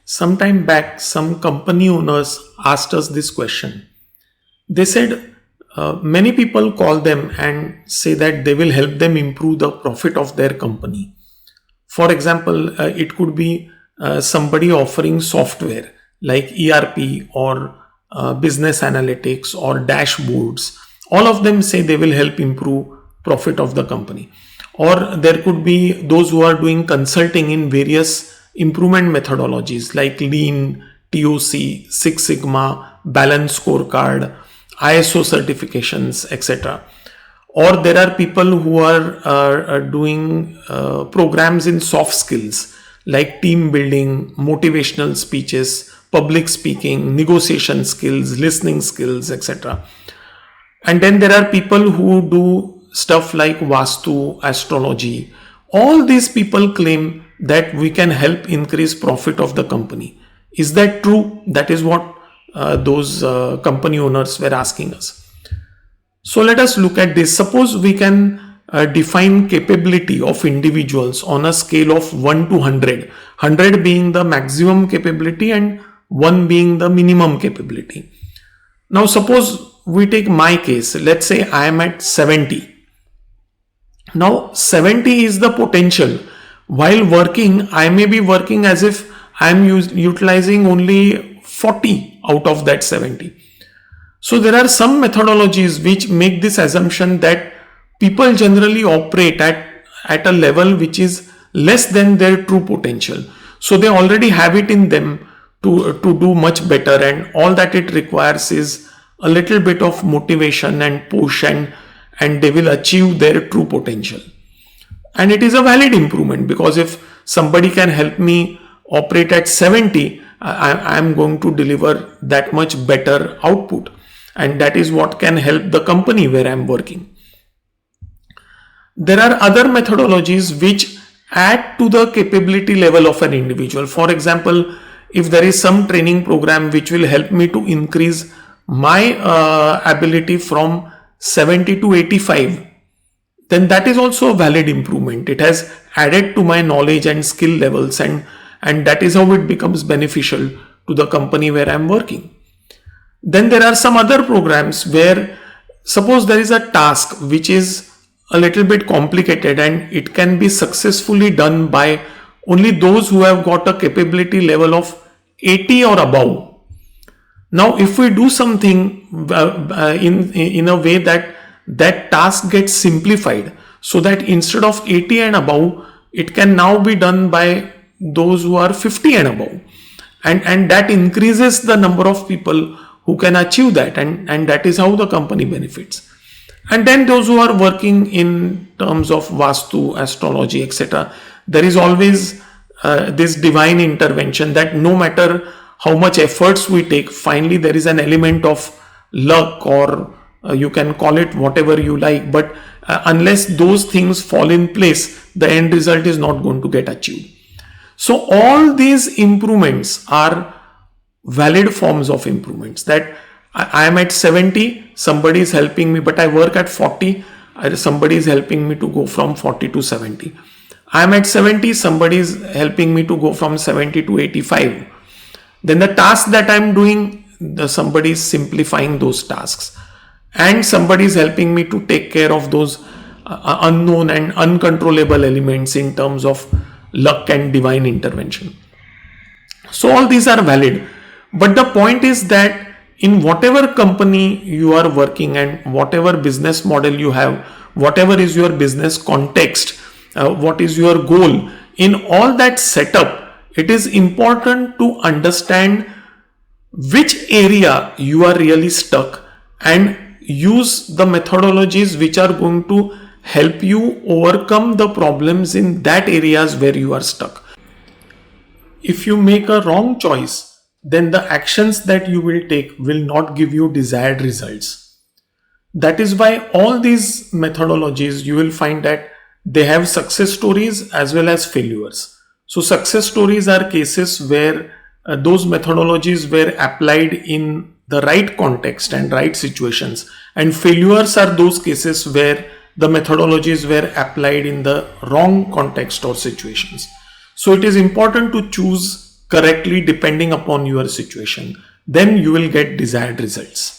Some time back, some company owners asked us this question. They said many people call them and say that they will help them improve the profit of their company. For example, it could be somebody offering software like ERP or business analytics or dashboards. All of them say they will help improve profit of the company. Or there could be those who are doing consulting in various improvement methodologies like Lean, TOC, Six Sigma, Balance Scorecard, ISO certifications, etc. Or there are people who are doing programs in soft skills like team building, motivational speeches, public speaking, negotiation skills, listening skills, etc. And then there are people who do stuff like Vastu, astrology. All these people claim that we can help increase profit of the company. Is that true? That is what those company owners were asking us. So let us look at this. Suppose we can define capability of individuals on a scale of 1 to 100. 100 being the maximum capability and 1 being the minimum capability. Now suppose we take my case. Let's say I am at 70. Now 70 is the potential. While working, I may be working as if I am utilizing only 40 out of that 70. So there are some methodologies which make this assumption that people generally operate at a level which is less than their true potential. So they already have it in them to do much better, and all that it requires is a little bit of motivation and push, and they will achieve their true potential. And it is a valid improvement, because if somebody can help me operate at 70, I am going to deliver that much better output. And that is what can help the company where I am working. There are other methodologies which add to the capability level of an individual. For example, if there is some training program which will help me to increase my ability from 70 to 85, then that is also a valid improvement. It has added to my knowledge and skill levels, and that is how it becomes beneficial to the company where I am working. Then there are some other programs where, suppose there is a task which is a little bit complicated and it can be successfully done by only those who have got a capability level of 80 or above. Now, if we do something in a way that task gets simplified, so that instead of 80 and above, it can now be done by those who are 50 and above. And that increases the number of people who can achieve that, and that is how the company benefits. And then those who are working in terms of Vastu, astrology, etc., there is always this divine intervention that no matter how much efforts we take, finally there is an element of luck, or you can call it whatever you like, but unless those things fall in place, the end result is not going to get achieved. So all these improvements are valid forms of improvements. That I am at 70, somebody is helping me, but I work at 40, somebody is helping me to go from 40 to 70. I am at 70, somebody is helping me to go from 70 to 85. Then the task that I am doing, somebody is simplifying those tasks, and somebody is helping me to take care of those unknown and uncontrollable elements in terms of luck and divine intervention. So all these are valid. But the point is that in whatever company you are working and whatever business model you have, whatever is your business context, what is your goal, in all that setup, it is important to understand which area you are really stuck and use the methodologies which are going to help you overcome the problems in that areas where you are stuck. If you make a wrong choice, then the actions that you will take will not give you desired results. That is why all these methodologies, you will find that they have success stories as well as failures. So success stories are cases where those methodologies were applied in the right context and right situations, and failures are those cases where the methodologies were applied in the wrong context or situations. So it is important to choose correctly depending upon your situation, then you will get desired results.